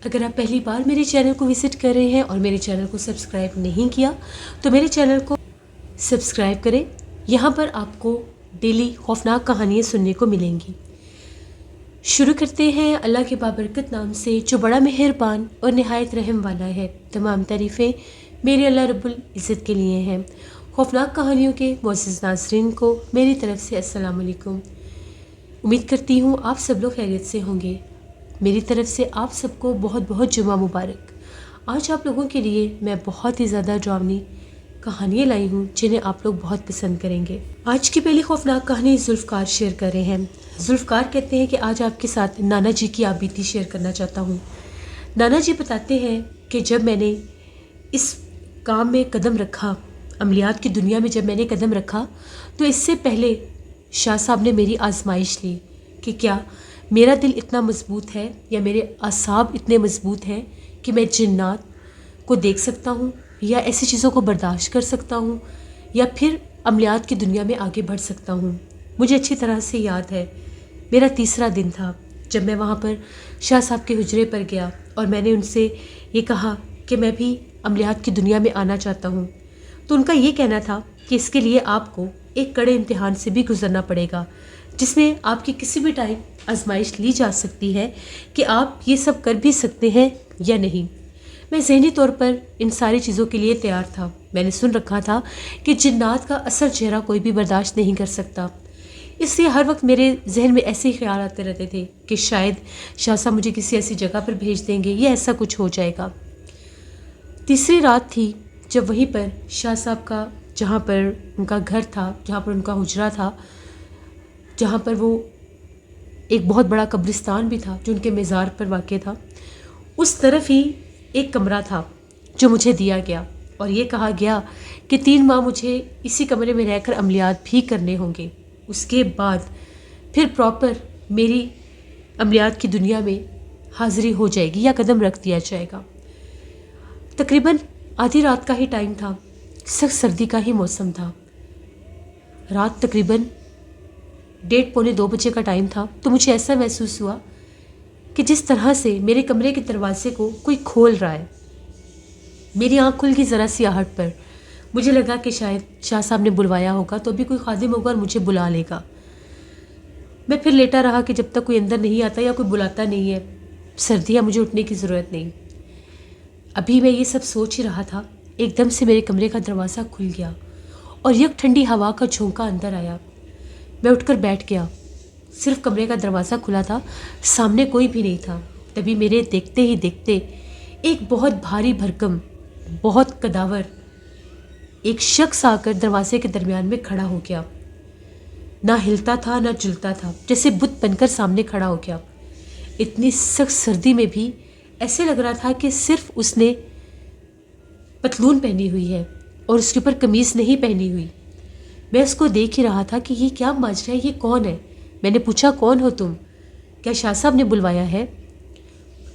اگر آپ پہلی بار میرے چینل کو وزٹ کر رہے ہیں اور میرے چینل کو سبسکرائب نہیں کیا تو میرے چینل کو سبسکرائب کریں۔ یہاں پر آپ کو ڈیلی خوفناک کہانیاں سننے کو ملیں گی۔ شروع کرتے ہیں اللہ کے بابرکت نام سے جو بڑا مہربان اور نہایت رحم والا ہے۔ تمام تعریفیں میرے اللہ رب العزت کے لیے ہیں۔ خوفناک کہانیوں کے معزز ناظرین کو میری طرف سے السلام علیکم۔ امید کرتی ہوں آپ سب لوگ خیریت سے ہوں گے۔ میری طرف سے آپ سب کو بہت بہت جمعہ مبارک۔ آج آپ لوگوں کے لیے میں بہت ہی زیادہ ڈراؤنی کہانیاں لائی ہوں جنہیں آپ لوگ بہت پسند کریں گے۔ آج کی پہلی خوفناک کہانی ذوالفقار شیئر کر رہے ہیں۔ ذوالفقار کہتے ہیں کہ آج آپ کے ساتھ نانا جی کی آپ بیتی شیئر کرنا چاہتا ہوں۔ نانا جی بتاتے ہیں کہ جب میں نے اس کام میں قدم رکھا، عملیات کی دنیا میں جب میں نے قدم رکھا تو اس سے پہلے شاہ صاحب نے میری آزمائش لی کہ کیا میرا دل اتنا مضبوط ہے یا میرے اعصاب اتنے مضبوط ہیں کہ میں جنات کو دیکھ سکتا ہوں یا ایسی چیزوں کو برداشت کر سکتا ہوں یا پھر عملیات کی دنیا میں آگے بڑھ سکتا ہوں۔ مجھے اچھی طرح سے یاد ہے میرا تیسرا دن تھا جب میں وہاں پر شاہ صاحب کے حجرے پر گیا اور میں نے ان سے یہ کہا کہ میں بھی عملیات کی دنیا میں آنا چاہتا ہوں۔ تو ان کا یہ کہنا تھا کہ اس کے لیے آپ کو ایک کڑے امتحان سے بھی گزرنا پڑے گا جس میں آپ کی کسی بھی ٹائم آزمائش لی جا سکتی ہے کہ آپ یہ سب کر بھی سکتے ہیں یا نہیں۔ میں ذہنی طور پر ان ساری چیزوں کے لیے تیار تھا۔ میں نے سن رکھا تھا کہ جنات کا اثر چہرہ کوئی بھی برداشت نہیں کر سکتا، اس لیے ہر وقت میرے ذہن میں ایسے ہی خیال آتے رہتے تھے کہ شاید شاہ صاحب مجھے کسی ایسی جگہ پر بھیج دیں گے یا ایسا کچھ ہو جائے گا۔ تیسری رات تھی جب وہیں پر شاہ صاحب کا جہاں پر ان کا گھر تھا، جہاں پر ان کا حجرہ تھا، جہاں پر وہ ایک بہت بڑا قبرستان بھی تھا جو ان کے مزار پر واقع تھا، اس طرف ہی ایک کمرہ تھا جو مجھے دیا گیا اور یہ کہا گیا کہ 3 ماہ مجھے اسی کمرے میں رہ کر عملیات بھی کرنے ہوں گے۔ اس کے بعد پھر پراپر میری عملیات کی دنیا میں حاضری ہو جائے گی یا قدم رکھ دیا جائے گا۔ تقریباً آدھی رات کا ہی ٹائم تھا، سخت سردی کا ہی موسم تھا۔ رات تقریباً 1:30 پونے 2 بجے کا ٹائم تھا تو مجھے ایسا محسوس ہوا کہ جس طرح سے میرے کمرے کے دروازے کو کوئی کھول رہا ہے۔ میری آنکھ کھل گئی ذرا سی آہٹ پر۔ مجھے لگا کہ شاید شاہ صاحب نے بلوایا ہوگا تو ابھی کوئی خادم ہوگا اور مجھے بلا لے گا۔ میں پھر لیٹا رہا کہ جب تک کوئی اندر نہیں آتا یا کوئی بلاتا نہیں ہے، سردی ہے، مجھے اٹھنے کی ضرورت نہیں۔ ابھی میں یہ سب سوچ ہی رہا تھا، ایک دم سے میرے کمرے کا دروازہ کھل گیا اور یک ٹھنڈی ہوا کا جھونکا اندر آیا۔ میں اٹھ کر بیٹھ گیا۔ صرف کمرے کا دروازہ کھلا تھا، سامنے کوئی بھی نہیں تھا۔ تبھی میرے دیکھتے ہی دیکھتے ایک بہت بھاری بھرکم، بہت قداور ایک شخص آ کر دروازے کے درمیان میں کھڑا ہو گیا۔ نہ ہلتا تھا نہ جلتا تھا، جیسے بت بن کر سامنے کھڑا ہو گیا۔ اتنی سخت سردی میں بھی ایسے لگ رہا تھا کہ صرف اس نے پتلون پہنی ہوئی ہے اور اس کے اوپر قمیض نہیں پہنی ہوئی۔ میں اس کو دیکھ ہی رہا تھا کہ یہ کیا ماجرا ہے، یہ کون ہے؟ میں نے پوچھا کون ہو تم؟ کیا شاہ صاحب نے بلوایا ہے؟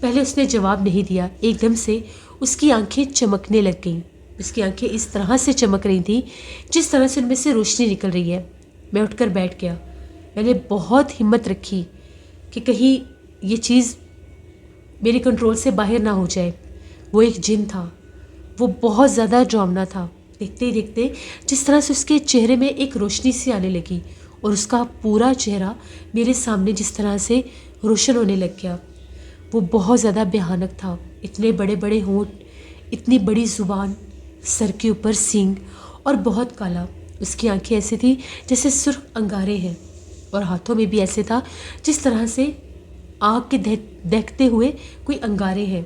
پہلے اس نے جواب نہیں دیا۔ ایک دم سے اس کی آنکھیں چمکنے لگ گئیں۔ اس کی آنکھیں اس طرح سے چمک رہی تھیں جس طرح سے ان میں سے روشنی نکل رہی ہے۔ میں اٹھ کر بیٹھ گیا۔ میں نے بہت ہمت رکھی کہ کہیں یہ چیز میرے کنٹرول سے باہر نہ ہو جائے۔ وہ ایک جن تھا، وہ بہت زیادہ ڈراؤنا تھا۔ دیکھتے ہی دیکھتے جس طرح سے اس کے چہرے میں ایک روشنی سی آنے لگی اور اس کا پورا چہرہ میرے سامنے جس طرح سے روشن ہونے لگ گیا، وہ بہت زیادہ بھیانک تھا۔ اتنے بڑے بڑے ہونٹ، اتنی بڑی زبان، سر کے اوپر سینگ اور بہت کالا۔ اس کی آنکھیں ایسی تھی جیسے سرخ انگارے ہیں اور ہاتھوں میں بھی ایسے تھا جس طرح سے آگ کے دہکتے ہوئے کوئی انگارے ہیں۔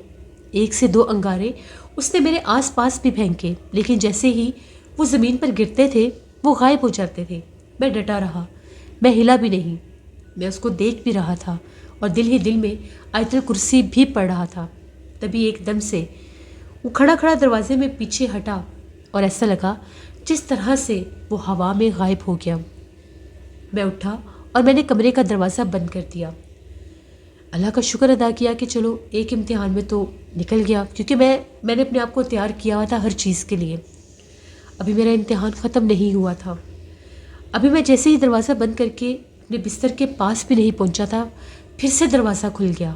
1 سے 2 انگارے اس نے میرے آس پاس بھی پھینکے، لیکن جیسے ہی وہ زمین پر گرتے تھے وہ غائب ہو جاتے تھے۔ میں ڈٹا رہا، میں ہلا بھی نہیں۔ میں اس کو دیکھ بھی رہا تھا اور دل ہی دل میں آیت الکرسی بھی پڑھ رہا تھا۔ تبھی ایک دم سے وہ کھڑا کھڑا دروازے میں پیچھے ہٹا اور ایسا لگا جس طرح سے وہ ہوا میں غائب ہو گیا۔ میں اٹھا اور میں نے کمرے کا دروازہ بند کر دیا۔ اللہ کا شکر ادا کیا کہ چلو ایک امتحان میں تو نکل گیا، کیونکہ میں نے اپنے آپ کو تیار کیا ہوا تھا ہر چیز کے لیے۔ ابھی میرا امتحان ختم نہیں ہوا تھا۔ ابھی میں جیسے ہی دروازہ بند کر کے اپنے بستر کے پاس بھی نہیں پہنچا تھا، پھر سے دروازہ کھل گیا۔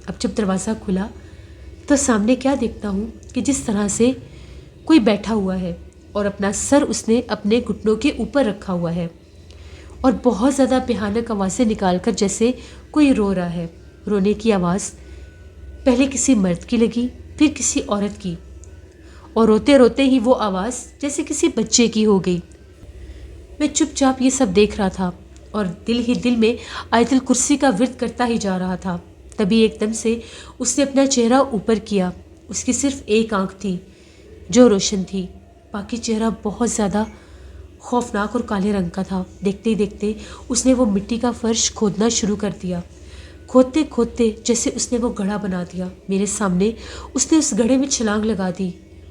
اب جب دروازہ کھلا تو سامنے کیا دیکھتا ہوں کہ جس طرح سے کوئی بیٹھا ہوا ہے اور اپنا سر اس نے اپنے گھٹنوں کے اوپر رکھا ہوا ہے اور بہت زیادہ بھیانک آوازیں نکال کر جیسے کوئی رو رہا ہے۔ رونے کی آواز پہلے کسی مرد کی لگی، پھر کسی عورت کی، اور روتے روتے ہی وہ آواز جیسے کسی بچے کی ہو گئی۔ میں چپ چاپ یہ سب دیکھ رہا تھا اور دل ہی دل میں آیت الکرسی کا ورد کرتا ہی جا رہا تھا۔ تبھی ایک دم سے اس نے اپنا چہرہ اوپر کیا۔ اس کی صرف ایک آنکھ تھی جو روشن تھی، باقی چہرہ بہت زیادہ خوفناک اور کالے رنگ کا تھا۔ دیکھتے ہی دیکھتے اس نے وہ مٹی کا فرش کھودنا شروع کر دیا۔ کھودتے کھودتے جیسے اس نے وہ گڑھا بنا دیا میرے سامنے۔ اس نے اس گڑھے میں چھلانگ لگا دی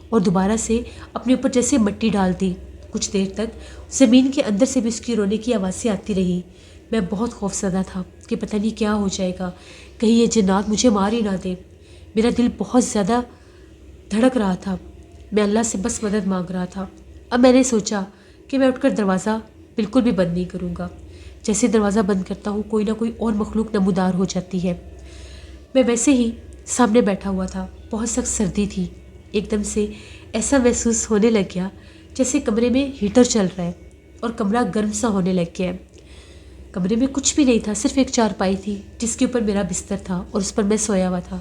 اور دوبارہ سے اپنے اوپر جیسے مٹی ڈال دی۔ کچھ دیر تک زمین کے اندر سے بھی اس کی رونے کی آوازیں آتی رہی۔ میں بہت خوفزدہ تھا کہ پتہ نہیں کیا ہو جائے گا، کہیں یہ جنات مجھے مار ہی نہ دے۔ میرا دل بہت زیادہ دھڑک رہا تھا۔ میں اللہ سے بس مدد مانگ رہا تھا۔ اب میں نے سوچا کہ میں اٹھ کر دروازہ بالکل بھی بند نہیں کروں گا۔ جیسے دروازہ بند کرتا ہوں کوئی نہ کوئی اور مخلوق نمودار ہو جاتی ہے۔ میں ویسے ہی سامنے بیٹھا ہوا تھا، بہت سخت سردی تھی۔ ایک دم سے ایسا محسوس ہونے لگ گیا جیسے کمرے میں ہیٹر چل رہا ہے اور کمرہ گرم سا ہونے لگ گیا ہے۔ کمرے میں کچھ بھی نہیں تھا، صرف ایک چارپائی تھی جس کے اوپر میرا بستر تھا اور اس پر میں سویا ہوا تھا۔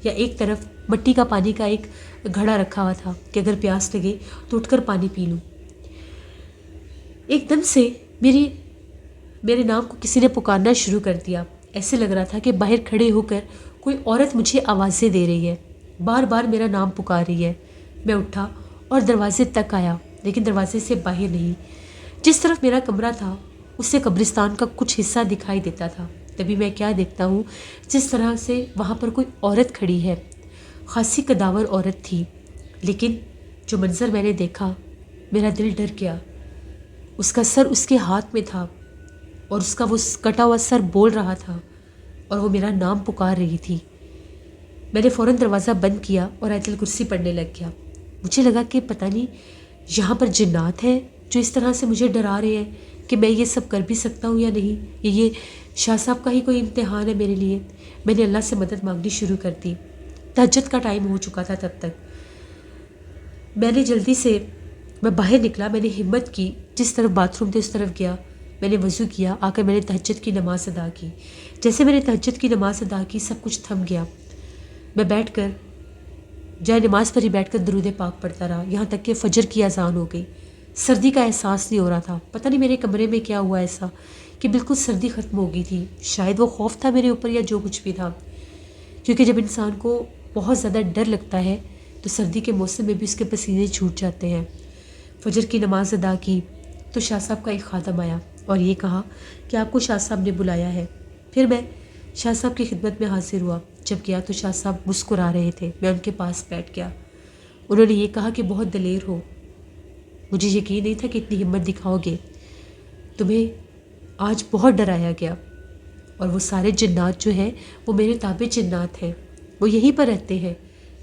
یا ایک طرف مٹی کا پانی کا ایک گھڑا رکھا ہوا تھا کہ اگر پیاس لگے تو اٹھ کر پانی پی لوں۔ ایک دم سے میرے نام کو کسی نے پکارنا شروع کر دیا۔ ایسے لگ رہا تھا کہ باہر کھڑے ہو کر کوئی عورت مجھے آوازیں دے رہی ہے، بار بار میرا نام پکار رہی ہے۔ میں اٹھا اور دروازے تک آیا، لیکن دروازے سے باہر نہیں۔ جس طرف میرا کمرہ تھا اس سے قبرستان کا کچھ حصہ دکھائی دیتا تھا۔ تبھی میں کیا دیکھتا ہوں، جس طرح سے وہاں پر کوئی عورت کھڑی ہے، خاصی قداور عورت تھی، لیکن جو منظر میں نے دیکھا میرا دل ڈر گیا۔ اس کا سر اس کے ہاتھ میں تھا اور اس کا وہ کٹا ہوا سر بول رہا تھا اور وہ میرا نام پکار رہی تھی۔ میں نے فوراً دروازہ بند کیا اور آیت الکرسی پڑھنے لگ گیا۔ مجھے لگا کہ پتہ نہیں یہاں پر جنات ہیں جو اس طرح سے مجھے ڈرا رہے ہیں کہ میں یہ سب کر بھی سکتا ہوں یا نہیں، یہ شاہ صاحب کا ہی کوئی امتحان ہے میرے لیے۔ میں نے اللہ سے مدد مانگنی شروع کر دی۔ تہجد کا ٹائم ہو چکا تھا تب تک۔ میں باہر نکلا، میں نے ہمت کی، جس طرف باتھ روم تھے اس طرف گیا، میں نے وضو کیا، آ کر میں نے تہجد کی نماز ادا کی۔ جیسے میں نے تہجد کی نماز ادا کی سب کچھ تھم گیا۔ میں بیٹھ کر جائے نماز پر ہی بیٹھ کر درود پاک پڑھتا رہا، یہاں تک کہ فجر کی اذان ہو گئی۔ سردی کا احساس نہیں ہو رہا تھا، پتہ نہیں میرے کمرے میں کیا ہوا ایسا کہ بالکل سردی ختم ہو گئی تھی۔ شاید وہ خوف تھا میرے اوپر یا جو کچھ بھی تھا، کیونکہ جب انسان کو بہت زیادہ ڈر لگتا ہے تو سردی کے موسم میں بھی اس کے پسینے چھوٹ جاتے ہیں۔ فجر کی نماز ادا کی تو شاہ صاحب کا ایک خادم آیا اور یہ کہا کہ آپ کو شاہ صاحب نے بلایا ہے۔ پھر میں شاہ صاحب کی خدمت میں حاضر ہوا۔ جب گیا تو شاہ صاحب مسکرا رہے تھے۔ میں ان کے پاس بیٹھ گیا۔ انہوں نے یہ کہا کہ بہت دلیر ہو، مجھے یقین نہیں تھا کہ اتنی ہمت دکھاؤ گے، تمہیں آج بہت ڈرایا گیا، اور وہ سارے جنات جو ہیں وہ میرے تابع جنات ہیں، وہ یہیں پر رہتے ہیں،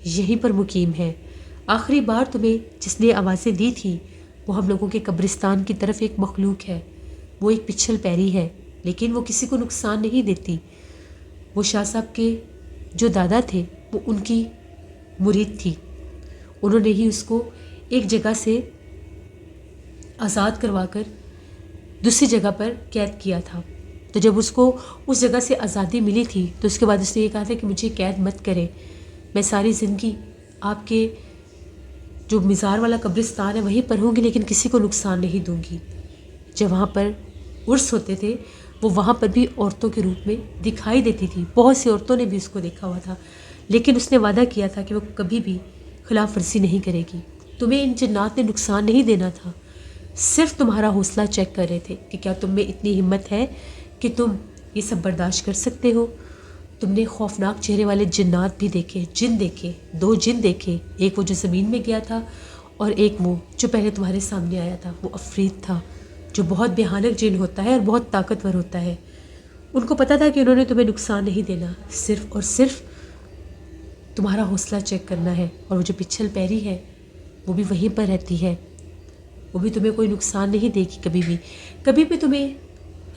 یہیں پر مقیم ہیں۔ آخری بار تمہیں جس نے آوازیں دی تھی وہ ہم لوگوں کے قبرستان کی طرف ایک مخلوق ہے، وہ ایک پچھل پیری ہے، لیکن وہ کسی کو نقصان نہیں دیتی۔ وہ شاہ صاحب کے جو دادا تھے وہ ان کی مرید تھی، انہوں نے ہی اس کو ایک جگہ سے آزاد کروا کر دوسری جگہ پر قید کیا تھا۔ تو جب اس کو اس جگہ سے آزادی ملی تھی تو اس کے بعد اس نے یہ کہا تھا کہ مجھے قید مت کرے، میں ساری زندگی آپ کے جو مزار والا قبرستان ہے وہیں پر ہوں گی، لیکن کسی کو نقصان نہیں دوں گی۔ جب وہاں پر عرس ہوتے تھے وہ وہاں پر بھی عورتوں کے روپ میں دکھائی دیتی تھی، بہت سی عورتوں نے بھی اس کو دیکھا ہوا تھا، لیکن اس نے وعدہ کیا تھا کہ وہ کبھی بھی خلاف ورزی نہیں کرے گی۔ تمہیں ان جنات نے نقصان نہیں دینا تھا، صرف تمہارا حوصلہ چیک کر رہے تھے کہ کیا تم میں اتنی ہمت ہے کہ تم یہ سب برداشت کر سکتے ہو۔ تم نے خوفناک چہرے والے جنات بھی دیکھے، جن دیکھے، 2 جن دیکھے، ایک وہ جو زمین میں گیا تھا اور ایک وہ جو پہلے تمہارے سامنے آیا تھا، وہ عفریت تھا جو بہت بھیانک جن ہوتا ہے اور بہت طاقتور ہوتا ہے۔ ان کو پتہ تھا کہ انہوں نے تمہیں نقصان نہیں دینا، صرف اور صرف تمہارا حوصلہ چیک کرنا ہے۔ اور وہ جو پچھل پیری ہے وہ بھی وہیں پر رہتی ہے، وہ بھی تمہیں کوئی نقصان نہیں دے گی کبھی بھی۔ کبھی بھی تمہیں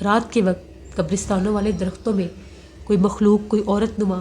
رات کے وقت قبرستانوں والے درختوں میں کوئی مخلوق، کوئی عورت نما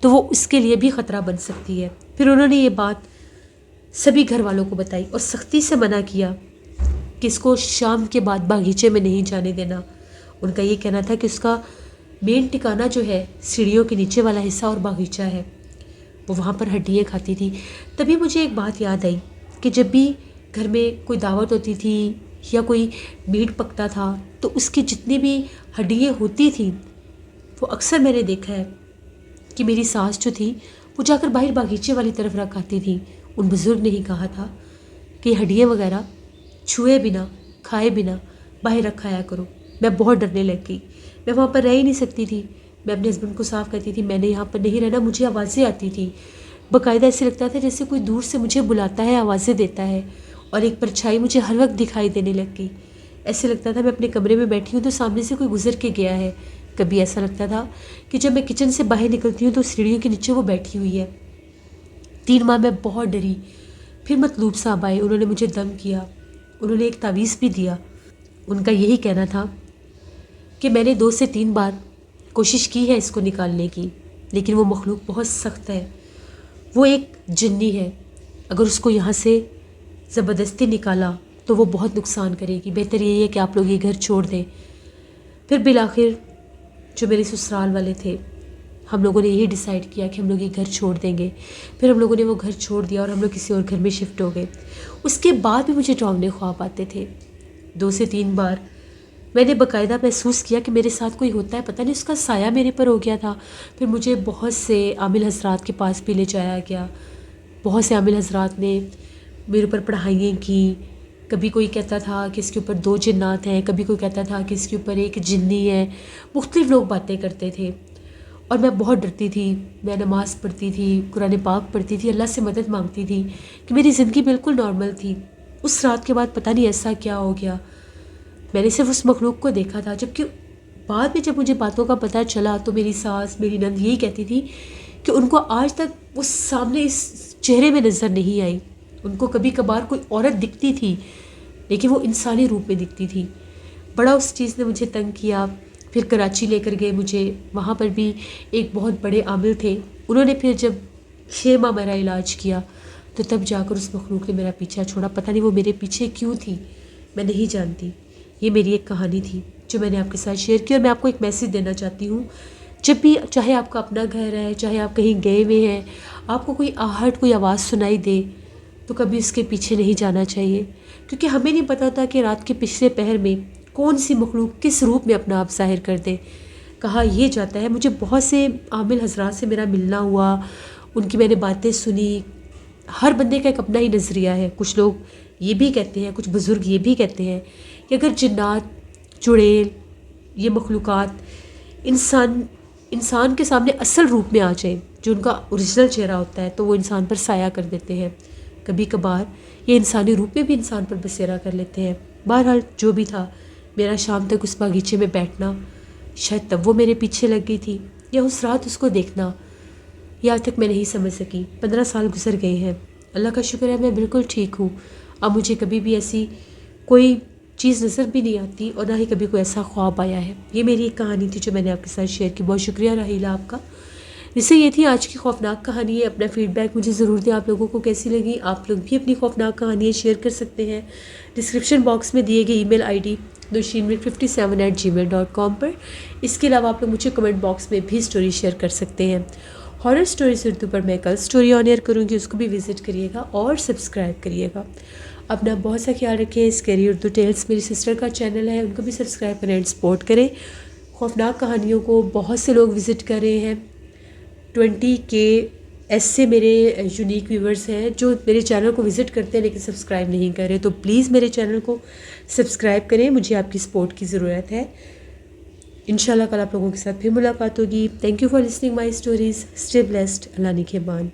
تو وہ اس کے لیے بھی خطرہ بن سکتی ہے۔ پھر انہوں نے یہ بات سبھی گھر والوں کو بتائی اور سختی سے منع کیا کہ اس کو شام کے بعد باغیچے میں نہیں جانے دینا۔ ان کا یہ کہنا تھا کہ اس کا مین ٹھکانہ جو ہے سیڑھیوں کے نیچے والا حصہ اور باغیچہ ہے، وہ وہاں پر ہڈیاں کھاتی تھی۔ تبھی مجھے ایک بات یاد آئی کہ جب بھی گھر میں کوئی دعوت ہوتی تھی یا کوئی میٹ پکتا تھا تو اس کی جتنی بھی ہڈیاں ہوتی تھیں وہ اکثر میں نے دیکھا ہے کہ میری ساس جو تھی وہ جا کر باہر باغیچے والی طرف رکھ آتی تھی۔ ان بزرگ نے ہی کہا تھا کہ یہ ہڈیاں وغیرہ چھوئے بنا کھائے بنا باہر رکھایا کرو۔ میں بہت ڈرنے لگ گئی، میں وہاں پر رہ ہی نہیں سکتی تھی۔ میں اپنے ہسبینڈ کو صاف کہتی تھی میں نے یہاں پر نہیں رہنا، مجھے آوازیں آتی تھی، باقاعدہ ایسے لگتا تھا جیسے کوئی دور سے مجھے بلاتا ہے، آوازیں دیتا ہے، اور ایک پرچھائی مجھے ہر وقت دکھائی دینے لگ گئی۔ ایسے لگتا تھا میں اپنے کمرے میں بیٹھی ہوں تو سامنے سے کوئی گزر کے گیا ہے۔ کبھی ایسا لگتا تھا کہ جب میں کچن سے باہر نکلتی ہوں تو سیڑھیوں کے نیچے وہ بیٹھی ہوئی ہے۔ 3 ماہ میں بہت ڈری۔ پھر مطلوب صاحب آئے، انہوں نے مجھے دم کیا، انہوں نے ایک تعویذ بھی دیا۔ ان کا یہی کہنا تھا کہ میں نے 2 سے 3 بار کوشش کی ہے اس کو نکالنے کی، لیکن وہ مخلوق بہت سخت ہے، وہ ایک جنی ہے، اگر اس کو یہاں سے زبردستی نکالا تو وہ بہت نقصان کرے گی، بہتر یہی ہے کہ آپ لوگ یہ گھر چھوڑ دیں۔ پھر بالآخر جو میرے سسرال والے تھے، ہم لوگوں نے یہی ڈیسائیڈ کیا کہ ہم لوگ یہ گھر چھوڑ دیں گے۔ پھر ہم لوگوں نے وہ گھر چھوڑ دیا اور ہم لوگ کسی اور گھر میں شفٹ ہو گئے۔ اس کے بعد بھی مجھے ڈراؤنے خواب آتے تھے 2 سے 3 بار۔ میں نے باقاعدہ محسوس کیا کہ میرے ساتھ کوئی ہوتا ہے، پتہ نہیں اس کا سایہ میرے پر ہو گیا تھا۔ پھر مجھے بہت سے عامل حضرات کے پاس بھی لے جایا گیا، بہت سے عامل حضرات نے میرے اوپر پڑھائیاں کی۔ کبھی کوئی کہتا تھا کہ اس کے اوپر 2 جنات ہیں، کبھی کوئی کہتا تھا کہ اس کے اوپر ایک جنی ہے، مختلف لوگ باتیں کرتے تھے اور میں بہت ڈرتی تھی۔ میں نماز پڑھتی تھی، قرآن پاک پڑھتی تھی، اللہ سے مدد مانگتی تھی کہ میری زندگی بالکل نارمل تھی۔ اس رات کے بعد پتہ نہیں ایسا کیا ہو گیا، میں نے صرف اس مخلوق کو دیکھا تھا۔ جبکہ بعد میں جب مجھے باتوں کا پتہ چلا تو میری ساس میری نند یہی کہتی تھی کہ ان کو آج تک وہ سامنے اس چہرے میں نظر نہیں آئی، ان کو کبھی کبھار کوئی عورت دکھتی تھی لیکن وہ انسانی روپ میں دکھتی تھی۔ بڑا اس چیز نے مجھے تنگ کیا۔ پھر کراچی لے کر گئے مجھے، وہاں پر بھی ایک بہت بڑے عامل تھے، انہوں نے پھر جب 6 ماہ میرا علاج کیا تو تب جا کر اس مخلوق نے میرا پیچھا چھوڑا۔ پتہ نہیں وہ میرے پیچھے کیوں تھی، میں نہیں جانتی۔ یہ میری ایک کہانی تھی جو میں نے آپ کے ساتھ شیئر کی، اور میں آپ کو ایک میسیج دینا چاہتی ہوں، جب بھی چاہے آپ کا اپنا گھر ہے، چاہے آپ کہیں گئے ہوئے ہیں، آپ کو کوئی آہٹ کوئی آواز سنائی دے تو کبھی اس کے پیچھے نہیں جانا چاہیے، کیونکہ ہمیں نہیں پتہ ہوتا کہ رات کے پچھلے پہر میں کون سی مخلوق کس روپ میں اپنا آپ ظاہر کر دے۔ کہا یہ جاتا ہے، مجھے بہت سے عامل حضرات سے میرا ملنا ہوا، ان کی میں نے باتیں سنی۔ ہر بندے کا ایک اپنا ہی نظریہ ہے، کچھ لوگ یہ بھی کہتے ہیں، کچھ بزرگ یہ بھی کہتے ہیں کہ اگر جنات، چڑیل، یہ مخلوقات انسان کے سامنے اصل روپ میں آ جائیں، جو ان کا اوریجنل چہرہ ہوتا ہے، تو وہ انسان پر سایہ کر دیتے ہیں۔ کبھی کبھار یہ انسانی روپ میں بھی انسان پر بسیرا کر لیتے ہیں۔ بہرحال جو بھی تھا، میرا شام تک اس باغیچے میں بیٹھنا، شاید تب وہ میرے پیچھے لگ گئی تھی، یا اس رات اس کو دیکھنا، یہ آج تک میں نہیں سمجھ سکی۔ 15 سال گزر گئے ہیں، اللہ کا شکر ہے میں بالکل ٹھیک ہوں۔ اب مجھے کبھی بھی ایسی کوئی چیز نظر بھی نہیں آتی اور نہ ہی کبھی کوئی ایسا خواب آیا ہے۔ یہ میری ایک کہانی تھی جو میں نے آپ کے ساتھ شیئر کی۔ بہت شکریہ راحیلہ آپ کا۔ جیسے یہ تھی آج کی خوفناک کہانی ہے۔ اپنا فیڈ بیک مجھے ضرور دیں، آپ لوگوں کو کیسی لگی۔ آپ لوگ بھی اپنی خوفناک کہانیاں شیئر کر سکتے ہیں ڈسکرپشن باکس میں دیے گئے ای میل آئی ڈی nushinmir57@gmail.com پر۔ اس کے علاوہ آپ لوگ مجھے کمنٹ باکس میں بھی سٹوری شیئر کر سکتے ہیں۔ ہارر سٹوریز اردو پر میں کل سٹوری آن ایئر کروں گی، اس کو بھی وزٹ کریے گا اور سبسکرائب کریے گا۔ اپنا بہت سا خیال رکھیں۔ اسکیری اردو ٹیلز میری سسٹر کا چینل ہے، ان کو بھی سبسکرائب کریں اینڈ سپورٹ کریں۔ خوفناک کہانیوں کو بہت سے لوگ وزٹ کر رہے ہیں، 20K ایسے میرے یونیک ویورز ہیں جو میرے چینل کو وزٹ کرتے ہیں لیکن سبسکرائب نہیں کر رہے، تو پلیز میرے چینل کو سبسکرائب کریں، مجھے آپ کی سپورٹ کی ضرورت ہے۔ انشاءاللہ کل آپ لوگوں کے ساتھ پھر ملاقات ہوگی۔ Thank you for listening my stories. Stay blessed. اللہ نگہبان۔